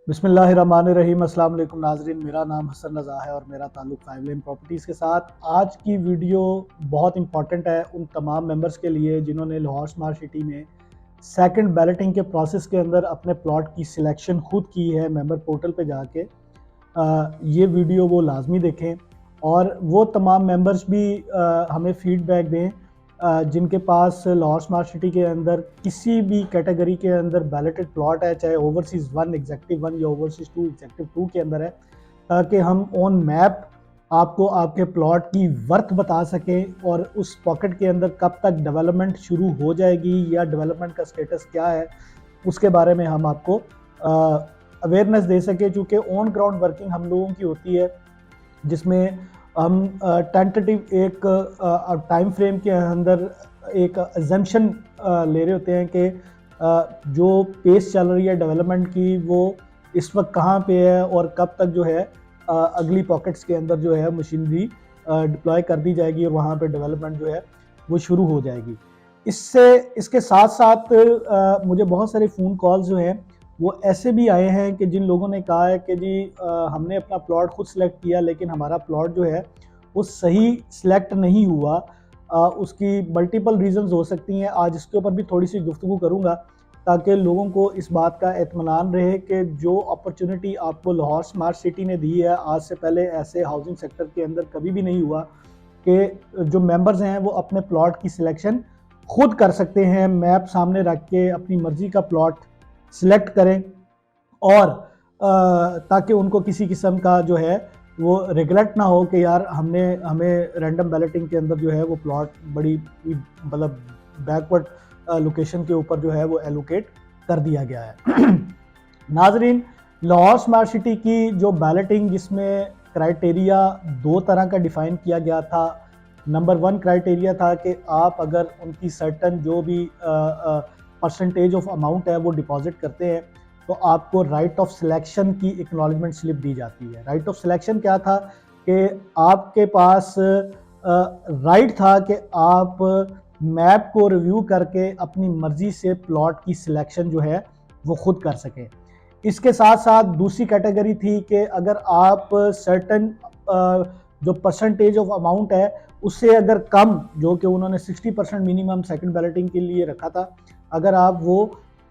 बिस्मिल्लाहिर्रहमानिर्रहीम। अस्सलाम वालेकुम नाज़रीन, मेरा नाम हसन रज़ा है और मेरा ताल्लुक़ 5 लेन प्रॉपर्टीज़ के साथ। आज की वीडियो बहुत इंपॉर्टेंट है उन तमाम मेंबर्स के लिए जिन्होंने लाहौर स्मार्ट सिटी में सेकंड बैलेटिंग के प्रोसेस के अंदर अपने प्लॉट की सिलेक्शन खुद की है मेंबर पोर्टल पे जाके। ये वीडियो वो लाजमी देखें और वो तमाम मेंबर्स भी हमें फीडबैक दें जिनके पास लाहौर स्मार्ट सिटी के अंदर किसी भी कैटेगरी के अंदर बैलेटेड प्लॉट है, चाहे ओवरसीज़ 1 एग्जेक्टिव 1 या ओवरसीज़ 2 एग्जेक्टिव 2 के अंदर है, ताकि हम ऑन मैप आपको आपके प्लॉट की वर्थ बता सकें और उस पॉकेट के अंदर कब तक डेवलपमेंट शुरू हो जाएगी या डेवलपमेंट का स्टेटस क्या है, उसके बारे में हम आपको अवेयरनेस दे सकें। चूँकि ऑन ग्राउंड वर्किंग हम लोगों की होती है, जिसमें हम टेंटेटिव एक टाइम फ्रेम के अंदर एक अजम्पशन ले रहे होते हैं कि जो पेस चल रही है डेवलपमेंट की वो इस वक्त कहाँ पे है और कब तक जो है अगली पॉकेट्स के अंदर जो है मशीनरी डिप्लॉय कर दी जाएगी और वहाँ पे डेवलपमेंट जो है वो शुरू हो जाएगी। इसके साथ साथ मुझे बहुत सारे फ़ोन कॉल्स जो हैं वो ऐसे भी आए हैं कि जिन लोगों ने कहा है कि जी हमने अपना प्लॉट खुद सेलेक्ट किया लेकिन हमारा प्लॉट जो है वो सही सिलेक्ट नहीं हुआ। उसकी मल्टीपल रीज़न्स हो सकती हैं। आज इसके ऊपर भी थोड़ी सी गुफ्तगू करूँगा ताकि लोगों को इस बात का इत्मीनान रहे कि जो अपॉर्चुनिटी आपको लाहौर स्मार्ट सिटी ने दी है, आज से पहले ऐसे हाउसिंग सेक्टर के अंदर कभी भी नहीं हुआ कि जो मेंबर्स हैं वो अपने प्लॉट की सिलेक्शन खुद कर सकते हैं, मैप सामने रख के अपनी मर्ज़ी का प्लॉट सिलेक्ट करें और ताकि उनको किसी किस्म का जो है वो रिग्रेट ना हो कि यार हमें रैंडम बैलेटिंग के अंदर जो है वो प्लॉट बड़ी मतलब बैकवर्ड लोकेशन के ऊपर जो है वो एलोकेट कर दिया गया है। नाजरीन, लाहौर स्मार्ट सिटी की जो बैलेटिंग जिसमें क्राइटेरिया दो तरह का डिफ़ाइन किया गया था। नंबर 1 क्राइटेरिया था कि आप अगर उनकी सर्टन जो भी परसेंटेज ऑफ अमाउंट है वो डिपॉजिट करते हैं तो आपको राइट ऑफ सिलेक्शन की एक्नॉलेजमेंट स्लिप दी जाती है। राइट ऑफ सिलेक्शन क्या था कि आपके पास राइट था कि आप मैप को रिव्यू करके अपनी मर्ज़ी से प्लॉट की सिलेक्शन जो है वो खुद कर सकें। इसके साथ साथ दूसरी कैटेगरी थी कि अगर आप सर्टन जो परसेंटेज ऑफ अमाउंट है उससे अगर कम, जो कि उन्होंने 60% मिनिमम सेकंड बैलेटिंग के लिए रखा था, अगर आप वो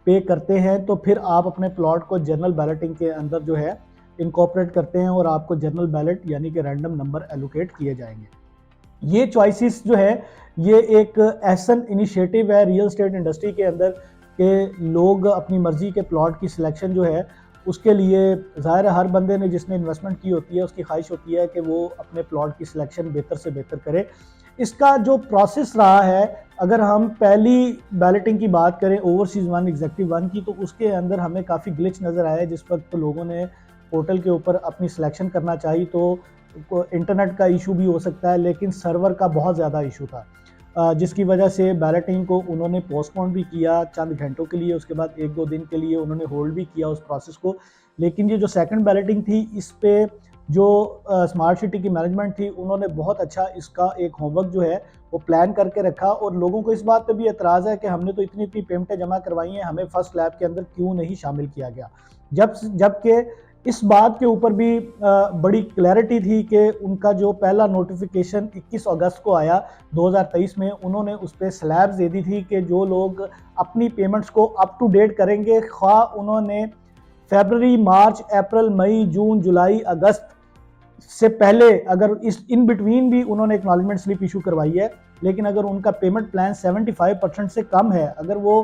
पे करते हैं तो फिर आप अपने प्लॉट को जनरल बैलेटिंग के अंदर जो है इनकॉर्पोरेट करते हैं और आपको जनरल बैलेट यानी कि रैंडम नंबर एलोकेट किए जाएंगे। ये चॉइसेस जो है ये एक ऐसा इनिशिएटिव है रियल एस्टेट इंडस्ट्री के अंदर कि लोग अपनी मर्ज़ी के प्लॉट की सिलेक्शन जो है उसके लिए ज़ाहिर है हर बंदे ने जिसने इन्वेस्टमेंट की होती है उसकी ख्वाहिश होती है कि वो अपने प्लॉट की सिलेक्शन बेहतर से बेहतर करे। इसका जो प्रोसेस रहा है, अगर हम पहली बैलेटिंग की बात करें ओवरसीज़ 1 एग्जेक्टिव 1 की, तो उसके अंदर हमें काफ़ी ग्लिच नज़र आया। जिस वक्त लोगों ने पोर्टल के ऊपर अपनी सिलेक्शन करना चाहिए तो इंटरनेट का इशू भी हो सकता है, लेकिन सर्वर का बहुत ज़्यादा इशू था जिसकी वजह से बैलेटिंग को उन्होंने पोस्टपोन भी किया चंद घंटों के लिए, उसके बाद 1-2 दिन के लिए उन्होंने होल्ड भी किया उस प्रोसेस को। लेकिन ये जो सेकंड बैलेटिंग थी इस पे जो स्मार्ट सिटी की मैनेजमेंट थी उन्होंने बहुत अच्छा इसका एक होमवर्क जो है वो प्लान करके रखा और लोगों को इस बात पे भी एतराज़ है कि हमने तो इतनी इतनी पेमेंटें जमा करवाई हैं, हमें फर्स्ट स्लैब के अंदर क्यों नहीं शामिल किया गया। जबकि इस बात के ऊपर भी बड़ी क्लैरिटी थी कि उनका जो पहला नोटिफिकेशन 21 अगस्त को आया 2023 में, उन्होंने उस पर स्लैब्स दे दी थी कि जो लोग अपनी पेमेंट्स को अप टू डेट करेंगे, ख्वाह उन्होंने फरवरी, मार्च, अप्रैल, मई, जून, जुलाई, अगस्त से पहले अगर इस इन बिटवीन भी उन्होंने एक्नॉलेजमेंट स्लिप इशू करवाई है, लेकिन अगर उनका पेमेंट प्लान 75% से कम है, अगर वो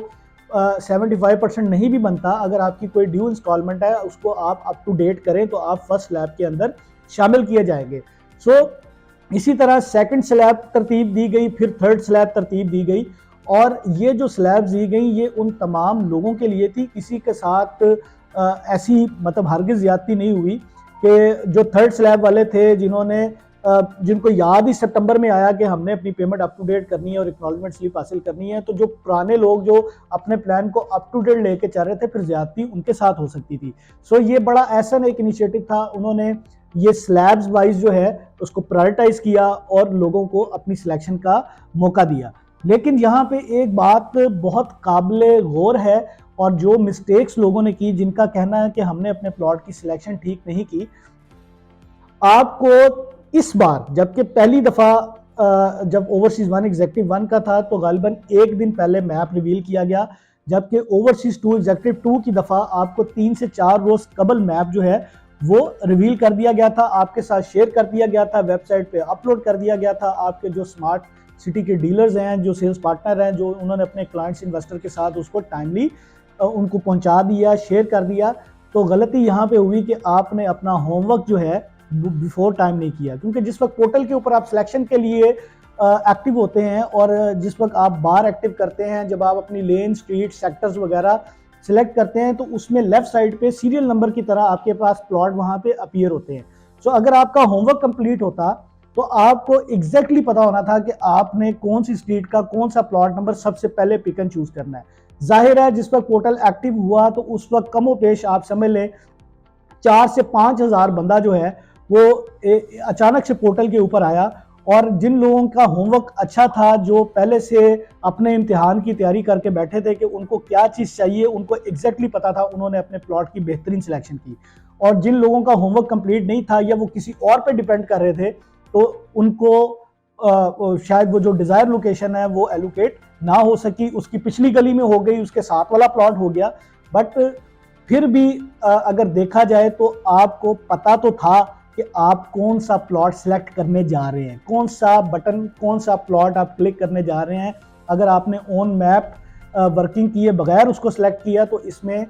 75% नहीं भी बनता, अगर आपकी कोई ड्यू इंस्टॉलमेंट है उसको आप अप टू डेट करें तो आप फर्स्ट स्लैब के अंदर शामिल किए जाएंगे। इसी तरह सेकंड स्लैब तरतीब दी गई, फिर थर्ड स्लैब तरतीब दी गई और ये जो स्लैब्स दी गई ये उन तमाम लोगों के लिए थी। किसी के साथ ऐसी मतलब हरगिज़ ज़्यादती नहीं हुई कि जो थर्ड स्लैब वाले थे जिनको याद ही सितंबर में आया कि हमने अपनी पेमेंट अप टू डेट करनी है और एक्नॉलेजमेंट स्लिप हासिल करनी है, तो जो पुराने लोग जो अपने प्लान को अप टू डेट लेके चल रहे थे फिर ज्यादती उनके साथ हो सकती थी। ये बड़ा ऐसा एक इनिशिएटिव था, उन्होंने ये स्लैब्स वाइज जो है उसको प्रायोरिटाइज किया और लोगों को अपनी सिलेक्शन का मौका दिया। लेकिन यहाँ पे एक बात बहुत काबिल गौर है और जो मिस्टेक्स लोगों ने की, जिनका कहना है कि हमने अपने प्लॉट की सिलेक्शन ठीक नहीं की, आपको इस बार, जबकि पहली दफ़ा जब ओवरसीज 1 एग्जेक्टिव 1 का था तो गालिबन एक दिन पहले मैप रिवील किया गया, जबकि ओवरसीज 2 एग्जेक्टिव 2 की दफ़ा आपको 3 से 4 रोज कबल मैप जो है वो रिवील कर दिया गया था, आपके साथ शेयर कर दिया गया था, वेबसाइट पे अपलोड कर दिया गया था। आपके जो स्मार्ट सिटी के डीलर्स हैं, जो सेल्स पार्टनर हैं, जो उन्होंने अपने क्लाइंट्स इन्वेस्टर के साथ उसको टाइमली उनको पहुंचा दिया, शेयर कर दिया। तो गलती यहाँ पे हुई कि आपने अपना होमवर्क जो है बिफोर टाइम नहीं किया, क्योंकि जिस वक्त पोर्टल के ऊपर आप सिलेक्शन के लिए एक्टिव होते हैं और जिस वक्त आप बार एक्टिव करते हैं, जब आप अपनी लेन, स्ट्रीट, सेक्टर्स वगैरह सिलेक्ट करते हैं, तो उसमें लेफ्ट साइड पे सीरियल नंबर की तरह आपके पास प्लॉट वहां पे अपीयर होते हैं। सो अगर आपका होमवर्क कंप्लीट होता तो आपको एग्जैक्टली पता होना था कि आपने कौन सी स्ट्रीट का कौन सा प्लॉट नंबर सबसे पहले पिक एंड चूज करना है। जाहिर है जिस वक्त पोर्टल एक्टिव हुआ तो उस वक्त कमो पेश आप समझ लें 4 से 5 हज़ार बंदा जो है वो अचानक से पोर्टल के ऊपर आया, और जिन लोगों का होमवर्क अच्छा था, जो पहले से अपने इम्तिहान की तैयारी करके बैठे थे कि उनको क्या चीज़ चाहिए, उनको एग्जैक्टली पता था, उन्होंने अपने प्लॉट की बेहतरीन सिलेक्शन की। और जिन लोगों का होमवर्क कंप्लीट नहीं था या वो किसी और पे डिपेंड कर रहे थे, तो उनको शायद वो जो डिज़ायर लोकेशन है वो एलोकेट ना हो सकी, उसकी पिछली गली में हो गई, उसके साथ वाला प्लॉट हो गया। बट फिर भी अगर देखा जाए तो आपको पता तो था कि आप कौन सा प्लॉट सिलेक्ट करने जा रहे हैं, कौन सा बटन, कौन सा प्लॉट आप क्लिक करने जा रहे हैं। अगर आपने ऑन मैप वर्किंग किए बगैर उसको सिलेक्ट किया तो इसमें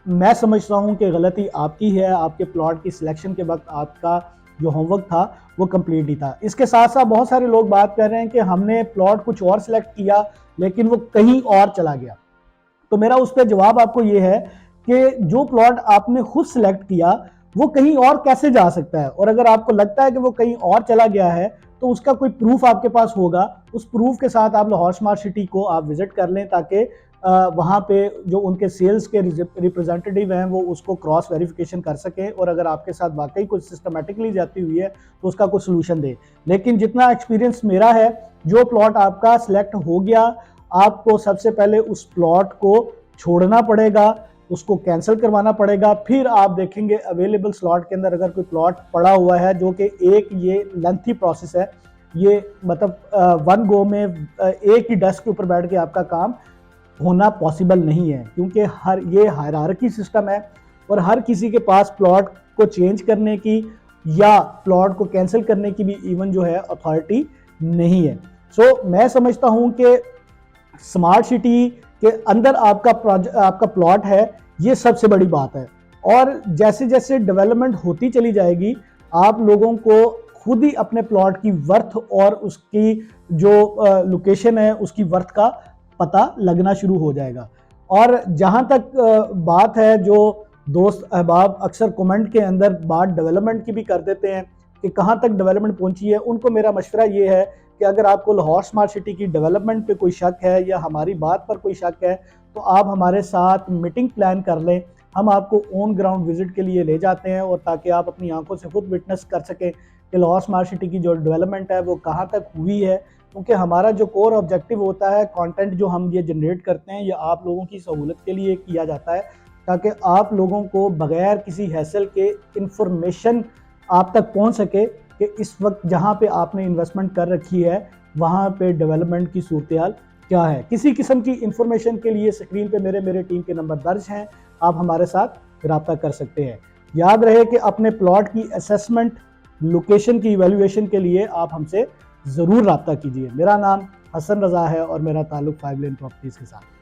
मैं समझता हूं कि गलती आपकी है। आपके प्लॉट की सिलेक्शन के वक्त आपका जो होमवर्क था वो कंप्लीट ही था। इसके साथ साथ बहुत सारे लोग बात कर रहे हैं कि हमने प्लॉट कुछ और सिलेक्ट किया लेकिन वो कहीं और चला गया। तो मेरा उस पर जवाब आपको ये है कि जो प्लॉट आपने खुद सिलेक्ट किया वो कहीं और कैसे जा सकता है, और अगर आपको लगता है कि वो कहीं और चला गया है तो उसका कोई प्रूफ आपके पास होगा। उस प्रूफ के साथ आप लाहौर स्मार्ट सिटी को आप विजिट कर लें, ताकि वहाँ पे जो उनके सेल्स के रिप्रेजेंटेटिव हैं वो उसको क्रॉस वेरिफिकेशन कर सकें, और अगर आपके साथ वाकई कुछ सिस्टमेटिकली जाती हुई है तो उसका कोई सोल्यूशन दे। लेकिन जितना एक्सपीरियंस मेरा है, जो प्लॉट आपका सिलेक्ट हो गया, आपको सबसे पहले उस प्लॉट को छोड़ना पड़ेगा, उसको कैंसिल करवाना पड़ेगा। फिर आप देखेंगे अवेलेबल स्लॉट के अंदर अगर कोई प्लॉट पड़ा हुआ है, जो कि एक ये लेंथी प्रोसेस है, ये मतलब वन गो में एक ही डेस्क के ऊपर बैठ के आपका काम होना पॉसिबल नहीं है, क्योंकि ये हायरार्की सिस्टम है और हर किसी के पास प्लॉट को चेंज करने की या प्लॉट को कैंसिल करने की भी इवन जो है अथॉरिटी नहीं है। सो मैं समझता हूं कि स्मार्ट सिटी के अंदर आपका प्लॉट है, ये सबसे बड़ी बात है। और जैसे जैसे डेवलपमेंट होती चली जाएगी, आप लोगों को खुद ही अपने प्लॉट की वर्थ और उसकी जो लोकेशन है उसकी वर्थ का पता लगना शुरू हो जाएगा। और जहां तक बात है, जो दोस्त अहबाब अक्सर कमेंट के अंदर बात डेवलपमेंट की भी कर देते हैं कि कहां तक डेवलपमेंट पहुंची है, उनको मेरा मशवरा ये है कि अगर आपको लाहौर स्मार्ट सिटी की डेवलपमेंट पे कोई शक है या हमारी बात पर कोई शक है, तो आप हमारे साथ मीटिंग प्लान कर लें। हम आपको ऑन ग्राउंड विजिट के लिए ले जाते हैं, और ताकि आप अपनी आंखों से खुद विटनेस कर सकें कि लाहौर स्मार्ट सिटी की जो डेवलपमेंट है वो कहाँ तक हुई है। क्योंकि हमारा जो कोर ऑब्जेक्टिव होता है, कंटेंट जो हम ये जनरेट करते हैं, ये आप लोगों की सहूलत के लिए किया जाता है, ताकि आप लोगों को बगैर किसी हैसल के इंफॉर्मेशन आप तक पहुंच सके कि इस वक्त जहां पे आपने इन्वेस्टमेंट कर रखी है वहां पे डेवलपमेंट की सूरत-ए-हाल क्या है। किसी किस्म की इंफॉर्मेशन के लिए स्क्रीन पे मेरे टीम के नंबर दर्ज हैं, आप हमारे साथ रब्ता कर सकते हैं। याद रहे कि अपने प्लॉट की असेसमेंट, लोकेशन की इवैल्यूएशन के लिए आप हमसे ज़रूर रब्ता कीजिए। मेरा नाम हसन रज़ा है और मेरा ताल्लुक़ 5 लेन प्रॉपर्टीज़ के साथ।